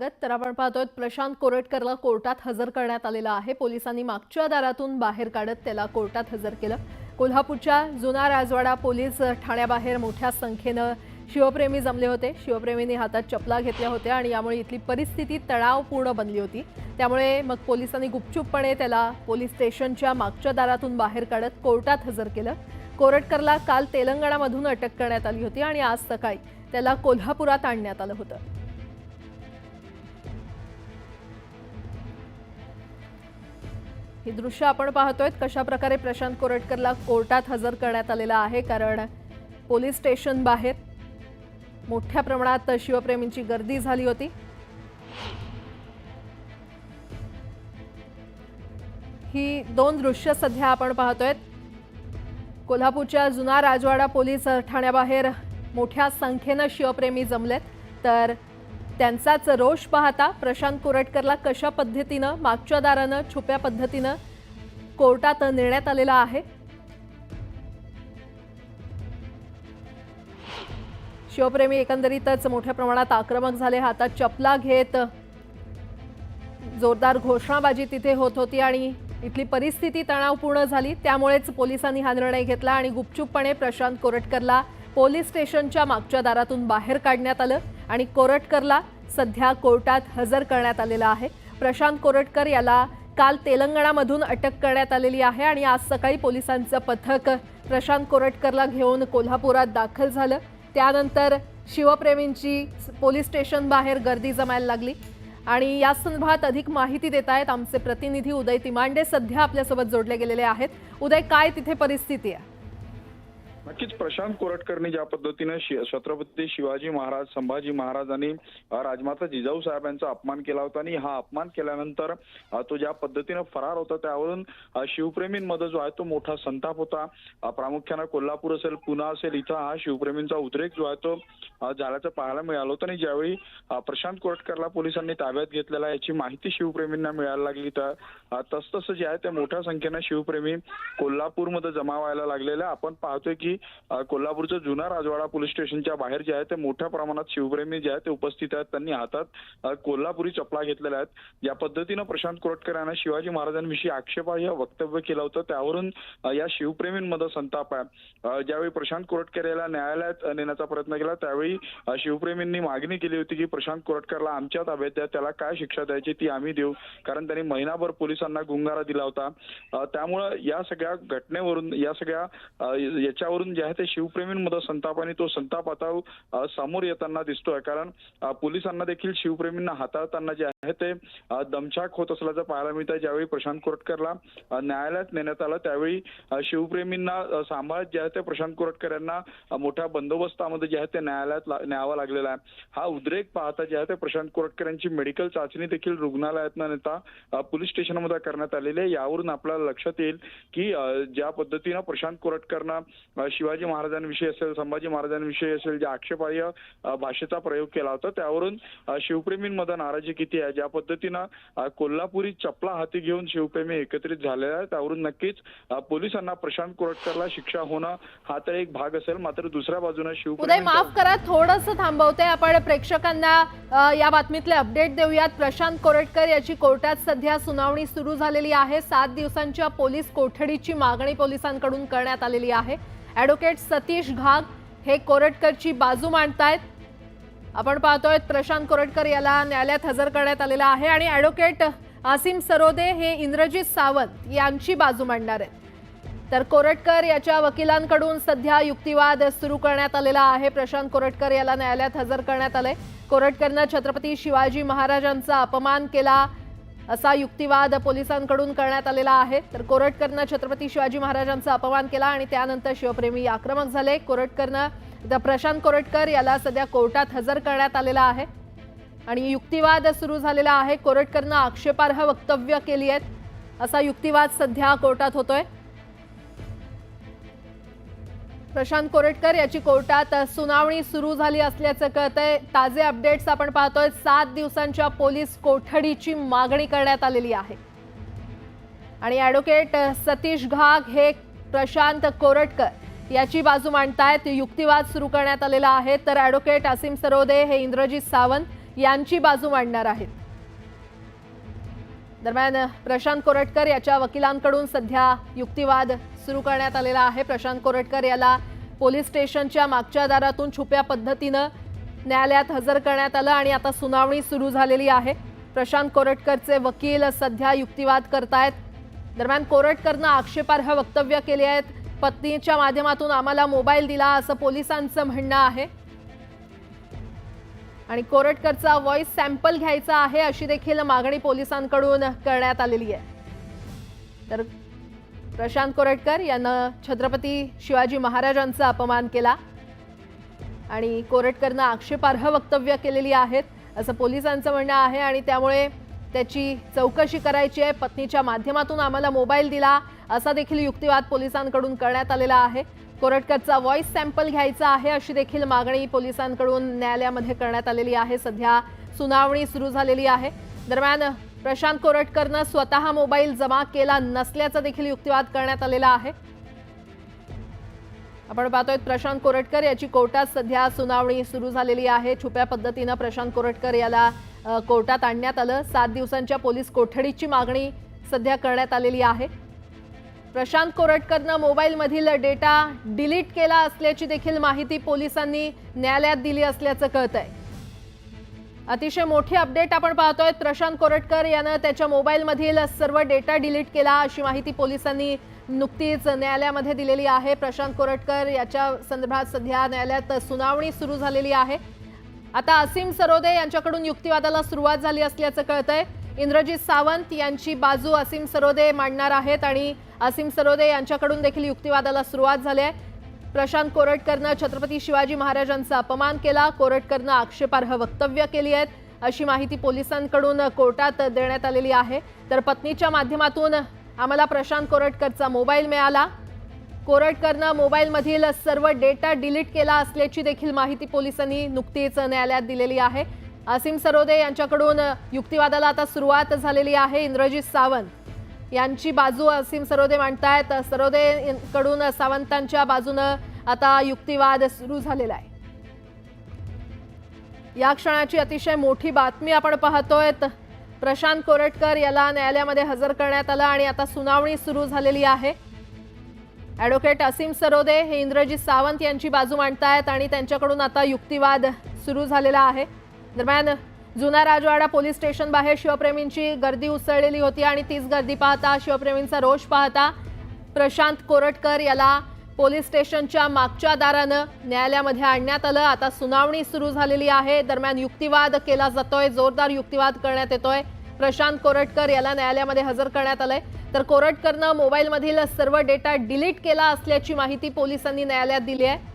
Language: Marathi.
स्वागत। तर आपण पाहतोय प्रशांत कोरटकरला कोर्टात हजर करण्यात आलेला आहे। पोलिसांनी मागच्या दारातून बाहेर काढत त्याला कोर्टात हजर केलं। कोल्हापूरच्या जुना राजवाडा पोलीस ठाण्याबाहेर मोठ्या संख्येने शिवप्रेमी जमले होते। शिवप्रेमींनी हातात चपला घेतल्या होत्या आणि यामुळे इथली परिस्थिती तणावपूर्ण बनली होती। त्यामुळे मग पोलिसांनी गुपचूपपणे त्याला पोलीस स्टेशनच्या मागच्या दारातून बाहेर काढत कोर्टात हजर केलं। कोरटकरला काल तेलंगणामधून अटक करण्यात आली होती आणि आज सकाळी त्याला कोल्हापुरात आणण्यात आलं होतं। ही दृश्य आपण पाहतोय कशा प्रकारे प्रशांत कोरटकरला कोर्टात हजर करण्यात आलेला आहे। कारण पोलीस स्टेशन बाहेर मोठ्या प्रमाणात शिवप्रेमींची गर्दी झाली होती। ही दोन दृश्य सध्या आपण पाहतोय। कोल्हापूरच्या जुना राजवाडा पोलीस ठाण्याबाहेर मोठ्या संख्येने शिवप्रेमी जमलेत। तर त्यांचाच रोष पाहता प्रशांत कोरटकरला कशा पद्धतीने मागच्या दाराने छुप्या पद्धतीने कोर्टात नेण्यात आलेला आहे। शिवप्रेमी एकंदरीतच मोठ्या प्रमाणात आक्रमक झाले। हातात चपला घेत जोरदार घोषणाबाजी तिथे होत होती आणि इथली परिस्थिती तणावपूर्ण झाली। त्यामुळेच पोलिसांनी हा निर्णय घेतला आणि गुपचूपपणे प्रशांत कोरटकरला पोलीस स्टेशनच्या मागच्या दारातून बाहेर काढण्यात आलं आणि कोरटकरला सध्या कोर्टात हजर करण्यात आलेला आहे। प्रशांत कोरटकर याला काल तेलंगणामधून अटक करण्यात आलेली आहे आणि आज सकाळी पोलिसांचं पथक प्रशांत कोरटकरला घेऊन कोल्हापुरात दाखल झालं। त्यानंतर शिवप्रेमींची पोलीस स्टेशन बाहेर गर्दी जमायला लागली आणि या संदर्भात अधिक माहिती देत आहेत आमचे प्रतिनिधी उदय तिमांडे सध्या आपल्यासोबत जोडले गेलेले आहेत। उदय, काय तिथे परिस्थिती आहे? नक्कीच प्रशांत कोरटकरनी ज्या पद्धतीने छत्रपती शिवाजी महाराज, संभाजी महाराज आणि राजमाता जिजाऊ साहेब यांचा अपमान केला होता आणि हा अपमान केल्यानंतर तो ज्या पद्धतीने फरार होता त्यावरून शिवप्रेमींमध्ये जो आहे तो मोठा संताप होता। प्रामुख्याने कोल्हापूर असेल, पुणे असेल, इथं हा शिवप्रेमींचा उद्रेक जो आहे तो झाल्याचं पाहायला मिळालं होतं आणि ज्यावेळी प्रशांत कोरटकरला पोलिसांनी ताब्यात घेतलेला याची माहिती शिवप्रेमींना मिळायला लागली तर तसतसं जे आहे ते मोठ्या संख्येने शिवप्रेमी कोल्हापूरमध्ये जमा व्हायला लागलेले आपण पाहतोय की कोल्हापूरच्या जुना राजवाडा पोलीस स्टेशनच्या बाहेर जे आहे ते मोठ्या प्रमाणात शिवप्रेमी जे आहेत ते उपस्थित आहेत। त्यांनी हातात कोल्हापुरी चपला घेतलेल्या आहेत। या पद्धतीने प्रशांत कोरटकर यांना शिवाजी महाराजांविषयी आक्षेपार्ह वक्तव्य केलं होतं त्यावरून या शिवप्रेमींमध्ये संताप आहे। ज्यावेळी प्रशांत कोरटकर याला न्यायालयात नेण्याचा प्रयत्न केला त्यावेळी शिवप्रेमींनी मागणी केली होती की प्रशांत कोरटकरला आमच्या ताब्यात द्या, त्याला काय शिक्षा द्यायची ती आम्ही देऊ, कारण त्यांनी महिनाभर पोलिसांना गुंगारा दिला होता। त्यामुळे या सगळ्या घटनेवरून या सगळ्या याच्यावरून जे आहे ते शिवप्रेमींमध्ये संताप आणि तो संताप आता समोर येताना दिसतोय। कारण पोलिसांना देखील शिवप्रेमींना हाताळताना जे आहे ते दमछाक होत असल्याचं पाहायला मिळतं। ज्यावेळी प्रशांत कोरटकरला न्यायालयात नेण्यात आलं त्यावेळी शिवप्रेमींना सांभाळत जे आहे ते प्रशांत कोरटकर यांना मोठ्या बंदोबस्तामध्ये जे आहे ते न्यायालयात न्यावं लागलेला आहे। हा उद्रेक पाहता जे आहे ते प्रशांत कोरटकर यांची मेडिकल चाचणी देखील रुग्णालयात न नेता पोलीस स्टेशनमध्ये करण्यात आलेली आहे। यावरून आपल्याला लक्षात येईल की ज्या पद्धतीनं प्रशांत कोरटकरनं शिवाजी महाराजांविषयी असेल, संभाजी महाराजांविषयी असेल ज्या आक्षेपार्ह भाषेचा प्रयोग केला होता त्यावरून शिवप्रेमींमध्ये नाराजी किती आहे। ज्या पद्धतीनं कोल्हापुरी चपला हाती घेऊन शिवप्रेमी एकत्रित झालेले आहेत त्यावरून नक्कीच पोलिसांना प्रशांत कोरटकरला शिक्षा होणं हा तर एक भाग असेल, मात्र दुसऱ्या बाजूने उदय, माफ करा, थोडंसं थांबवते। आपण प्रेक्षकांना या बातमीतले अपडेट देऊयात। प्रशांत कोरटकर याची कोर्टात सध्या सुनावणी सुरू झालेली आहे। 7 दिवसांच्या पोलीस कोठडीची मागणी पोलिसांकडून करण्यात आलेली आहे। ॲडव्होकेट सतीश घाग हे कोरटकरची बाजू मांडतायत। आपण पाहतोय प्रशांत कोरटकर याला न्यायालयात हजर करण्यात आलेला आहे आणि ॲडव्होकेट आसिम सरोदे हे इंद्रजित सावंत यांची बाजू मांडणार आहेत। तर कोरटकर याच्या वकिलांकडून सध्या युक्तिवाद सुरू करण्यात आलेला आहे। प्रशांत कोरटकर याला न्यायालयात हजर करण्यात आले। कोरटकरनं छत्रपती शिवाजी महाराजांचा अपमान केला असा युक्तिवाद पोलिसांकडून करण्यात आलेला आहे। तर कोरटकरनं छत्रपती शिवाजी महाराजांचा अपमान केला आणि त्यानंतर शिवप्रेमी आक्रमक झाले। प्रशांत कोरटकर याला सध्या कोर्टात हजर करण्यात आलेला आहे आणि युक्तिवाद सुरू झालेला आहे। कोरटकरनं आक्षेपार्ह वक्तव्य केली आहेत असा युक्तिवाद सध्या कोर्टात होतोय। प्रशांत कोरटकर याची कोर्टात सुनावणी सुरू झाली असल्याचं कळतंय। ताजे अपडेट्स आपण पाहतोय। 7 दिवसांच्या पोलीस कोठडीची मागणी करण्यात आलेली आहे आणि ॲडव्होकेट सतीश घाग हे प्रशांत कोरटकर याची बाजू मांडतायत। युक्तिवाद सुरू करण्यात आलेला आहे। तर ॲडव्होकेट आसिम सरोदे हे इंद्रजित सावंत यांची बाजू मांडणार आहेत। दरम्यान प्रशांत कोरटकर याच्या वकिलांकडून सध्या युक्तिवाद सुरू करण्यात आलेला आहे। प्रशांत कोरटकर याला पोलीस स्टेशनच्या मागच्या दारातून छुप्या पद्धतीनं न्यायालयात हजर करण्यात आलं आणि आता सुनावणी सुरू झालेली आहे। प्रशांत कोरटकरचे वकील सध्या युक्तिवाद करतायत। दरम्यान कोरटकरनं आक्षेपार्ह वक्तव्य केले आहेत। पत्नीच्या माध्यमातून आम्हाला मोबाईल दिला असं पोलिसांचं म्हणणं आहे आणि कोरटकरचा व्हॉइस सॅम्पल घ्यायचा आहे अशी देखील मागणी पोलिसांकडून करण्यात आलेली आहे। तर प्रशांत कोरटकर यानं छत्रपती शिवाजी महाराजांचा अपमान केला आणि कोरटकरनं आक्षेपार्ह वक्तव्य केलेली आहेत असं पोलिसांचं म्हणणं आहे आणि त्यामुळे त्याची चौकशी करायची आहे। पत्नीच्या माध्यमातून आम्हाला मोबाईल दिला असा देखील युक्तिवाद पोलिसांकडून करण्यात आलेला आहे। कोरटकरचा व्हॉइस सॅम्पल घ्यायचा आहे अशी देखील मागणी पोलिसांकडून न्यायालयामध्ये करण्यात आलेली आहे। सध्या सुनावणी सुरू झालेली आहे। दरम्यान प्रशांत कोरटकरनं स्वतः मोबाईल जमा केला नसल्याचा देखील युक्तिवाद करण्यात आलेला आहे। आपण पाहतोय प्रशांत कोरटकर याची कोर्टात सध्या सुनावणी सुरू झालेली आहे। छुप्या पद्धतीनं प्रशांत कोरटकर याला कोर्टात आणण्यात आलं। 7 दिवसांच्या पोलीस कोठडीची मागणी सध्या करण्यात आलेली आहे। प्रशांत कोरटकरनं मोबाईलमधील डेटा डिलीट केला असल्याची देखील माहिती पोलिसांनी न्यायालयात दिली असल्याचं कळतंय। अतिशय मोठी अपडेट आपण पाहतोय। प्रशांत कोरटकर यानं त्याच्या मोबाईलमधील सर्व डेटा डिलीट केला अशी माहिती पोलिसांनी नुकतीच न्यायालयामध्ये दिलेली आहे। प्रशांत कोरटकर याच्या संदर्भात सध्या न्यायालयात सुनावणी सुरू झालेली आहे। आता असीम सरोदे यांच्याकडून युक्तिवादाला सुरुवात झाली असल्याचं कळतंय। इंद्रजित सावंत यांची बाजू असीम सरोदे मांडणार आहेत आणि असीम सरोदे यांच्याकडून देखील युक्तिवादाला सुरुवात झाली आहे। प्रशांत कोरटकरनं छत्रपती शिवाजी महाराजांचा अपमान केला, कोरटकरनं आक्षेपार्ह वक्तव्य केली आहेत अशी माहिती पोलिसांकडून कोर्टात देण्यात आलेली आहे। तर पत्नीच्या माध्यमातून आम्हाला प्रशांत कोरटकरचा मोबाईल मिळाला, कोरटकरनं मोबाईलमधील सर्व डेटा डिलीट केला असल्याची देखील माहिती पोलिसांनी नुकतीच न्यायालयात दिलेली आहे। असीम सरोदे यांच्याकडून युक्तिवादाला आता सुरुवात झालेली आहे। इंद्रजित सावंत यांची बाजू असीम सरोदे मांडतायत। सरोदेकडून सावंतांच्या बाजूनं आता युक्तिवाद सुरू झालेला आहे। या क्षणाची अतिशय मोठी बातमी आपण पाहतोय। प्रशांत कोरटकर याला न्यायालयामध्ये हजर करण्यात आलं आणि आता सुनावणी सुरू झालेली आहे। ॲडव्होकेट असीम सरोदे हे इंद्रजित सावंत यांची बाजू मांडतायत आणि त्यांच्याकडून आता युक्तिवाद सुरू झालेला आहे। दरम्यान जुना राजवाडा पोलीस स्टेशन बाहेर शिवप्रेमींची गर्दी उसळलेली होती आणि तीच गर्दी पाहता, शिवप्रेमींचा रोष पाहता प्रशांत कोरटकर याला पोलीस स्टेशनच्या मागच्या दारानं न्यायालयामध्ये आणण्यात आलं। आता सुनावणी सुरू झालेली आहे। दरम्यान युक्तिवाद केला जातोय, जोरदार युक्तिवाद करण्यात येतोय। प्रशांत कोरटकर याला न्यायालयामध्ये हजर करण्यात आलंय। तर कोरटकरनं मोबाईलमधील सर्व डेटा डिलीट केला असल्याची माहिती पोलिसांनी न्यायालयात दिली आहे।